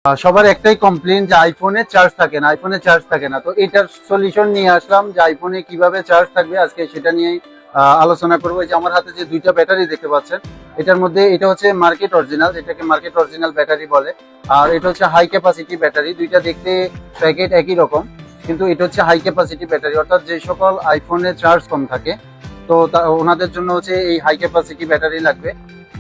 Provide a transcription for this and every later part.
সবার একটাই কমপ্লেইন যে আইফোনে চার্জ থাকে না, আইফোনে চার্জ থাকে না। তো এটার সলিউশন নিয়ে আসলাম যে আইফোনে কিভাবে চার্জ থাকবে, আজকে সেটা নিয়েই আলোচনা করবো। যে আমার হাতে যে দুইটা ব্যাটারি দেখতে পাচ্ছেন, এটার মধ্যে এটা হচ্ছে মার্কেট অরিজিনাল, এটাকে মার্কেট অরিজিনাল ব্যাটারি বলে। আর এটা হচ্ছে হাই ক্যাপাসিটি ব্যাটারি। দুইটা দেখতে প্যাকেট একই রকম, কিন্তু এটা হচ্ছে হাই ক্যাপাসিটি ব্যাটারি, অর্থাৎ যে সকল আইফোনে চার্জ কম থাকে তো ওনাদের জন্য হচ্ছে এই হাই ক্যাপাসিটি ব্যাটারি লাগবে।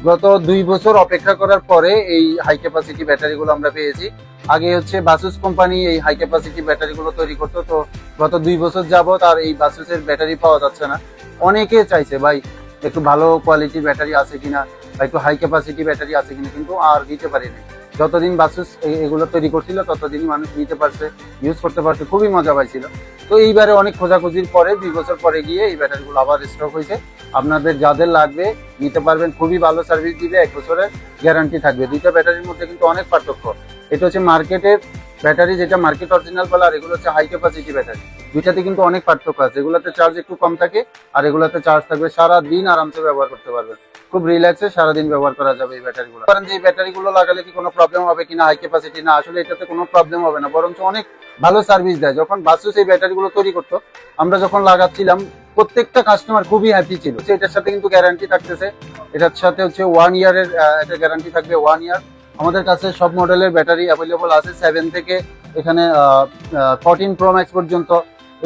গত 2 বছর অপেক্ষা করার পরে এই হাই ক্যাপাসিটি ব্যাটারি গুলো আমরা পেয়েছি। আগে হচ্ছে বাসুস কোম্পানি এই হাই ক্যাপাসিটি ব্যাটারি গুলো তৈরি করতো, তো গত 2 বছর যাবত আর এই বাসুসের ব্যাটারি পাওয়া যাচ্ছে না। অনেকে চাইছে ভাই একটু ভালো কোয়ালিটির ব্যাটারি আছে কিনা বা একটু হাই ক্যাপাসিটি ব্যাটারি আছে কিনা, কিন্তু আর দিতে পারিনি। যতদিন বাসুস এগুলো তৈরি করছিল ততদিনই মানুষ নিতে পারছে, ইউজ করতে পারছে, খুবই মজা পাইছিল। তো এইবারে অনেক খোঁজাখুঁজির পরে 2 বছর পরে গিয়ে এই ব্যাটারিগুলো আবার স্টক হয়েছে। আপনাদের যাদের লাগবে নিতে পারবেন, খুবই ভালো সার্ভিস দিবে, 1 বছরের গ্যারান্টি থাকবে। দুইটা ব্যাটারির মধ্যে কিন্তু অনেক পার্থক্য। এটা হচ্ছে মার্কেটের ব্যাটারি, যেটা মার্কেট অরিজিনাল বলে, আর এগুলো হচ্ছে হাই ক্যাপাসিটি ব্যাটারি। দুইটাতে কিন্তু অনেক পার্থক্য আছে। এগুলোতে চার্জ একটু কম থাকে, আর এগুলোতে চার্জ থাকবে সারা দিন, আরামসে ব্যবহার করতে পারবেন, খুব রিল্যাক্সে সারাদিন ব্যবহার করা যাবে এই ব্যাটারিগুলো। কারণ যে এই ব্যাটারিগুলো লাগালে কি কোনো প্রবলেম হবে কিনা হাই ক্যাপাসিটি, না আসলে এটাতে কোনো প্রবলেম হবে না, বরঞ্চ অনেক ভালো সার্ভিস দেয়। যখন বাসুস এই ব্যাটারিগুলো তৈরি করতো, আমরা যখন লাগাচ্ছিলাম প্রত্যেকটা কাস্টমার খুবই হ্যাপি ছিল। এটার সাথে কিন্তু গ্যারান্টি থাকতেছে, এটার সাথে হচ্ছে 1 ইয়ারের এটা গ্যারান্টি থাকবে, 1 ইয়ার। আমাদের কাছে সব মডেলের ব্যাটারি অ্যাভেলেবল আছে, 7 থেকে এখানে 14 প্রো ম্যাক্স পর্যন্ত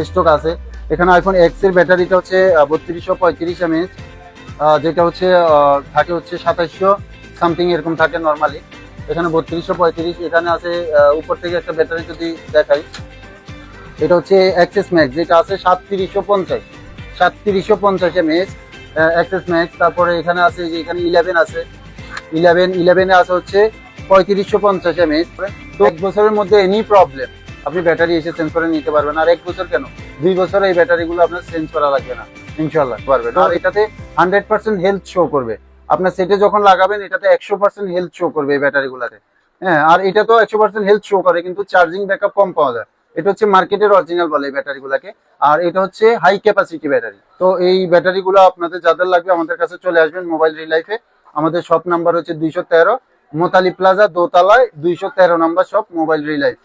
স্টক আছে। এখানে আইফোন এক্স এর ব্যাটারিটা হচ্ছে 3235 এমএএইচ, যেটা হচ্ছে থাকে হচ্ছে 2700 সামথিং এরকম থাকে নর্মালি। এখানে 3235 এখানে আছে। উপর থেকে একটা ব্যাটারি যদি দেখাই, এটা হচ্ছে এক্সএস ম্যাক্স, যেটা আছে 3750 এমএএইচ এক্সএস ম্যাক্স। তারপরে এখানে আছে যে এখানে 11 আছে, 11 আছে হচ্ছে 3550 এমএএইচ। তো 1 বছরের মধ্যে এনি প্রবলেম আপনি ব্যাটারি এসে চেঞ্জ করে নিতে পারবেন। আর 1 বছর কেন, 2 বছর এই ব্যাটারিগুলো আপনার চেঞ্জ করা লাগবে না, ইনশাল্লাহ পারবেন। আর এটাতে 100% হেলথ শো করবে। আপনার সেটে যখন লাগাবেন এটাতে 100% হেলথ শো করবে এই ব্যাটারিগুলোতে। হ্যাঁ, আর এটা তো 100% হেলথ শো করে, কিন্তু চার্জিং ব্যাকআপ কম পাওয়া যায়। এটা হচ্ছে মার্কেটের অরিজিনাল বলে এই ব্যাটারিগুলোকে। আর এটা হচ্ছে হাই ক্যাপাসিটি ব্যাটারি। তো এই ব্যাটারিগুলো আপনাদের যাদের লাগবে আমাদের কাছে চলে আসবেন মোবাইল রিলাইফে। আমাদের শপ নাম্বার হচ্ছে 213 মোতালি প্লাজা, দোতলায় 213 নাম্বার শপ, মোবাইল রিলাইফ।